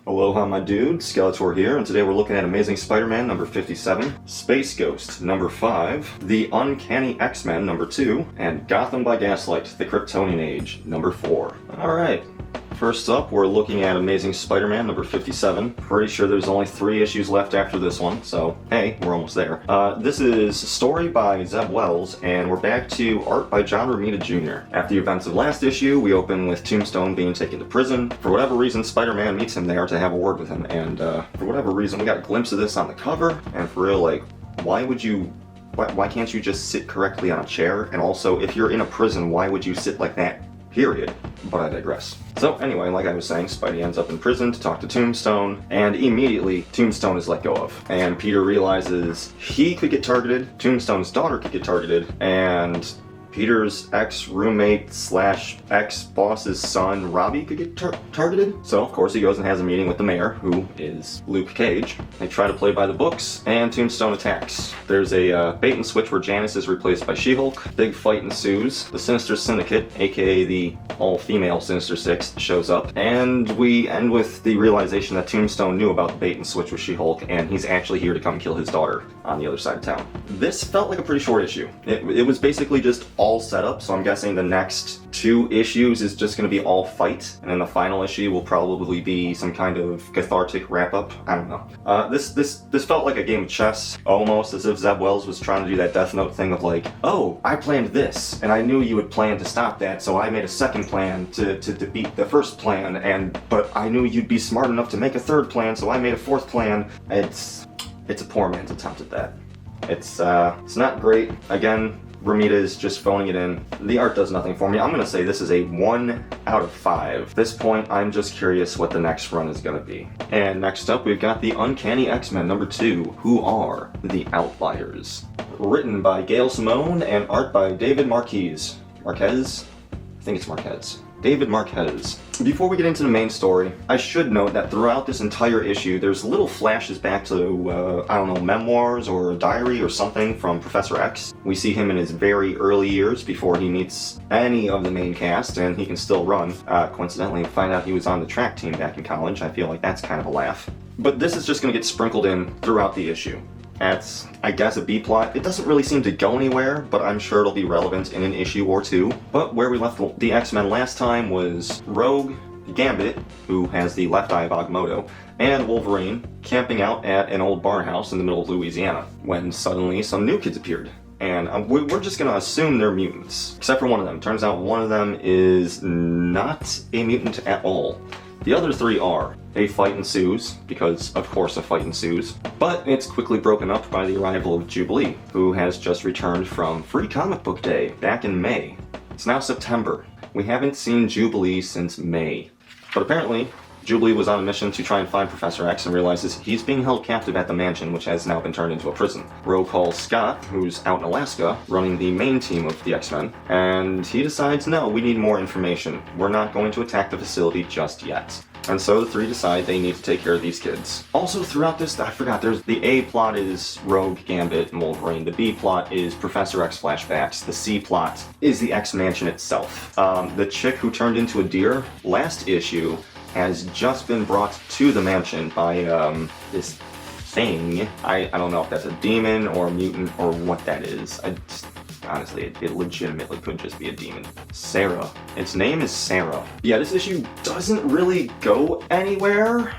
Aloha my dude, Skeletor here, and today we're looking at Amazing Spider-Man number 57, Space Ghost number 5, The Uncanny X-Men number 2, and Gotham by Gaslight, The Kryptonian Age number 4. Alright, first up we're looking at Amazing Spider-Man number 57. Pretty sure there's only 3 issues left after this one, so hey, we're almost there. This is story by Zeb Wells, and we're back to art by John Romita Jr. After the events of last issue, we open with Tombstone being taken to prison. For whatever reason, Spider-Man meets him there to have a word with him, and for whatever reason, we got a glimpse of this on the cover, and for real, like, why can't you just sit correctly on a chair? And also, if you're in a prison, why would you sit like that? Period. But I digress. So anyway, like I was saying, Spidey ends up in prison to talk to Tombstone, and immediately Tombstone is let go of. And Peter realizes he could get targeted, Tombstone's daughter could get targeted, and Peter's ex-roommate slash ex-boss's son, Robbie, could get targeted. So, of course, he goes and has a meeting with the mayor, who is Luke Cage. They try to play by the books, and Tombstone attacks. There's a bait and switch where Janice is replaced by She-Hulk. Big fight ensues. The Sinister Syndicate, aka the all-female Sinister Six, shows up. And we end with the realization that Tombstone knew about the bait and switch with She-Hulk, and he's actually here to come kill his daughter on the other side of town. This felt like a pretty short issue. It was basically just all set up, so I'm guessing the next 2 issues is just going to be all fight, and then the final issue will probably be some kind of cathartic wrap-up. I don't know. This felt like a game of chess, almost as if Zeb Wells was trying to do that Death Note thing of like, oh, I planned this, and I knew you would plan to stop that, so I made a second plan to defeat the first plan, but I knew you'd be smart enough to make a third plan, so I made a 4th plan. It's a poor man's attempt at that. It's not great. Again, Romita is just phoning it in. The art does nothing for me. I'm gonna say this is a 1 out of 5. At this point, I'm just curious what the next run is gonna be. And next up, we've got the Uncanny X-Men number 2, Who Are the Outliers? Written by Gail Simone and art by David Marquez. Marquez? I think it's Marquez. David Marquez. Before we get into the main story, I should note that throughout this entire issue, there's little flashes back to, I don't know, memoirs or a diary or something from Professor X. We see him in his very early years before he meets any of the main cast, and he can still run. Coincidentally, we find out he was on the track team back in college. I feel like that's kind of a laugh. But this is just going to get sprinkled in throughout the issue. That's, I guess, a B-plot. It doesn't really seem to go anywhere, but I'm sure it'll be relevant in an issue or 2. But where we left the X-Men last time was Rogue, Gambit, who has the left eye of Agamotto, and Wolverine camping out at an old barn house in the middle of Louisiana, when suddenly some new kids appeared. And we're just gonna assume they're mutants, except for one of them. Turns out one of them is not a mutant at all. The other 3 are. A fight ensues, because of course a fight ensues, but it's quickly broken up by the arrival of Jubilee, who has just returned from Free Comic Book Day back in May. It's now September. We haven't seen Jubilee since May. But apparently, Jubilee was on a mission to try and find Professor X and realizes he's being held captive at the mansion, which has now been turned into a prison. Rogue calls Scott, who's out in Alaska, running the main team of the X-Men, and he decides, no, we need more information. We're not going to attack the facility just yet. And so the 3 decide they need to take care of these kids. Also throughout this, I forgot, there's the A plot is Rogue, Gambit, and Wolverine. The B plot is Professor X flashbacks. The C plot is the X Mansion itself. The chick who turned into a deer last issue has just been brought to the mansion by this thing. I don't know if that's a demon or a mutant or what that is. Honestly, it legitimately could just be a demon. Sarah. Its name is Sarah. Yeah, this issue doesn't really go anywhere.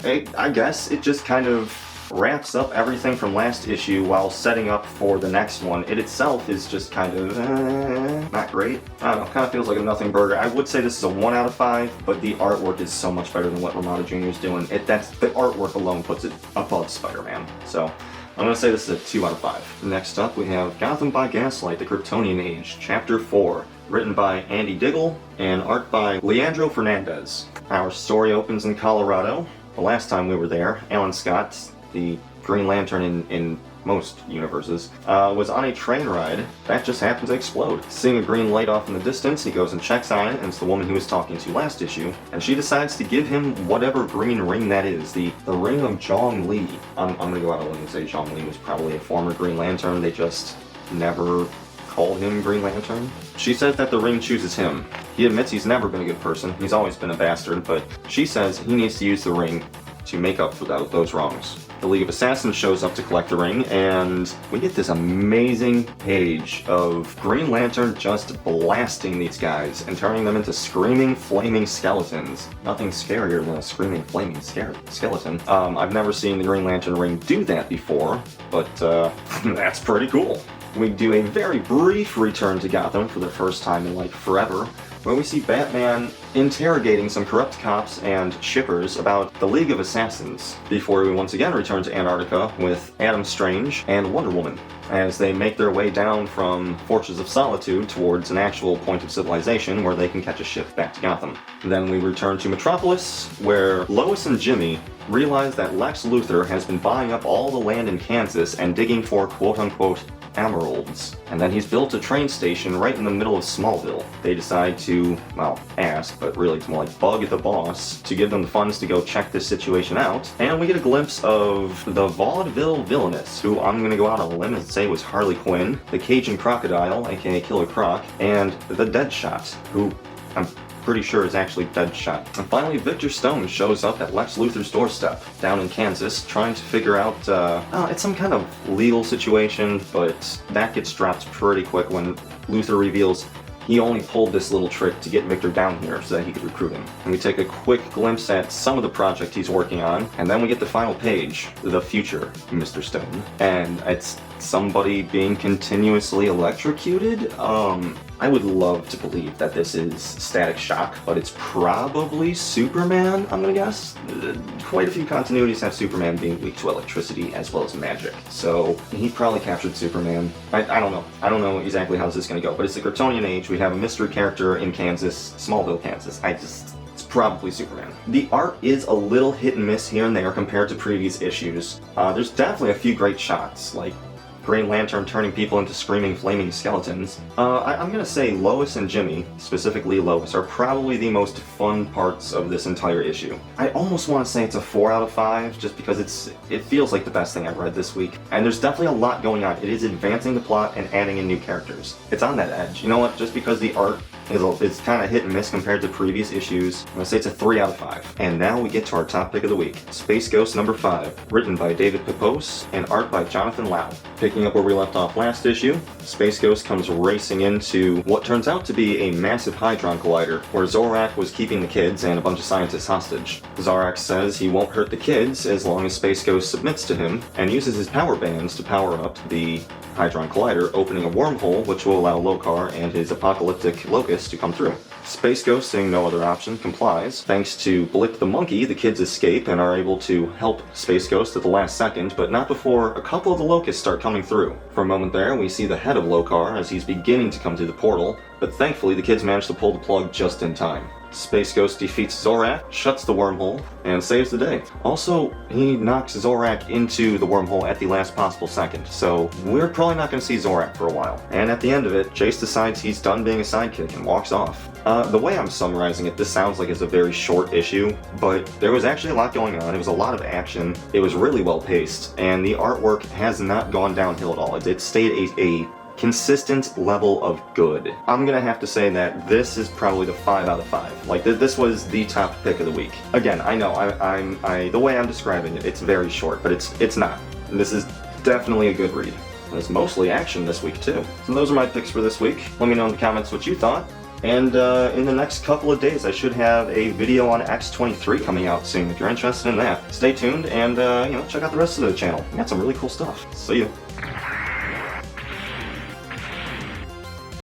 I guess it just kind of wraps up everything from last issue while setting up for the next one. It itself is just kind of not great. I don't know, kind of feels like a nothing burger. I would say this is a 1 out of 5, but the artwork is so much better than what Romita Jr. is doing. The artwork alone puts it above Spider-Man. So I'm going to say this is a 2 out of 5. Next up, we have Gotham by Gaslight, The Kryptonian Age, Chapter 4, written by Andy Diggle and art by Leandro Fernandez. Our story opens in Colorado. The last time we were there, Alan Scott, the Green Lantern in most universes, was on a train ride that just happened to explode. Seeing a green light off in the distance, he goes and checks on it, and it's the woman he was talking to last issue, and she decides to give him whatever green ring that is, the ring of Zhong Li. I'm gonna go out on a limb and say Zhong Li was probably a former Green Lantern, they just never call him Green Lantern. She says that the ring chooses him. He admits he's never been a good person, he's always been a bastard, but she says he needs to use the ring to make up for those wrongs. The League of Assassins shows up to collect the ring, and we get this amazing page of Green Lantern just blasting these guys and turning them into screaming, flaming skeletons. Nothing scarier than a screaming, flaming skeleton. I've never seen the Green Lantern ring do that before, but that's pretty cool. We do a very brief return to Gotham for the first time in like forever, where we see Batman interrogating some corrupt cops and shippers about the League of Assassins, before we once again return to Antarctica with Adam Strange and Wonder Woman, as they make their way down from Fortress of Solitude towards an actual point of civilization where they can catch a ship back to Gotham. Then we return to Metropolis, where Lois and Jimmy realize that Lex Luthor has been buying up all the land in Kansas and digging for quote-unquote emeralds. And then he's built a train station right in the middle of Smallville. They decide to, well, ask, but really it's more like bug the boss to give them the funds to go check this situation out. And we get a glimpse of the vaudeville villainess, who I'm gonna go out on a limb and say was Harley Quinn, the Cajun Crocodile, aka Killer Croc, and the Deadshot, who I'm pretty sure is actually Deadshot. And finally, Victor Stone shows up at Lex Luthor's doorstep down in Kansas, trying to figure out, it's some kind of legal situation, but that gets dropped pretty quick when Luthor reveals he only pulled this little trick to get Victor down here so that he could recruit him. And we take a quick glimpse at some of the project he's working on, and then we get the final page, the future Mr. Stone. And it's somebody being continuously electrocuted? I would love to believe that this is Static Shock, but it's probably Superman, I'm gonna guess. Quite a few continuities have Superman being weak to electricity as well as magic, so he probably captured Superman. I don't know. I don't know exactly how this is gonna go, but it's the Kryptonian age. We have a mystery character in Kansas, Smallville, Kansas. It's probably Superman. The art is a little hit and miss here and there compared to previous issues. There's definitely a few great shots, like Green Lantern turning people into screaming, flaming skeletons. I'm gonna say Lois and Jimmy, specifically Lois, are probably the most fun parts of this entire issue. I almost want to say it's a 4 out of 5, just because it feels like the best thing I've read this week. And there's definitely a lot going on. It is advancing the plot and adding in new characters. It's on that edge. You know what? Just because the art it's kind of hit and miss compared to previous issues, I'm gonna say it's a 3 out of 5. And now we get to our top pick of the week. Space Ghost number 5, written by David Pepose and art by Jonathan Lau. Picking up where we left off last issue, Space Ghost comes racing into what turns out to be a massive Hadron Collider, where Zorak was keeping the kids and a bunch of scientists hostage. Zorak says he won't hurt the kids as long as Space Ghost submits to him, and uses his power bands to power up the Hadron Collider, opening a wormhole which will allow Lokar and his apocalyptic locusts to come through. Space Ghost, seeing no other option, complies. Thanks to Blick the monkey, the kids escape and are able to help Space Ghost at the last second, but not before a couple of the locusts start coming through. For a moment there, we see the head of Lokar as he's beginning to come through the portal, but thankfully the kids manage to pull the plug just in time. Space Ghost defeats Zorak, shuts the wormhole, and saves the day. Also, he knocks Zorak into the wormhole at the last possible second, so we're probably not going to see Zorak for a while. And at the end of it, Jace decides he's done being a sidekick and walks off. The way I'm summarizing it, this sounds like it's a very short issue, but there was actually a lot going on. It was a lot of action, it was really well paced, and the artwork has not gone downhill at all. It stayed a consistent level of good. I'm gonna have to say that this is probably the 5 out of 5. Like, this was the top pick of the week. Again, I know, the way I'm describing it, it's very short, but it's not. This is definitely a good read. There's mostly action this week, too. So those are my picks for this week. Let me know in the comments what you thought. And in the next couple of days, I should have a video on X-23 coming out soon. If you're interested in that, stay tuned and check out the rest of the channel. We got some really cool stuff. See you.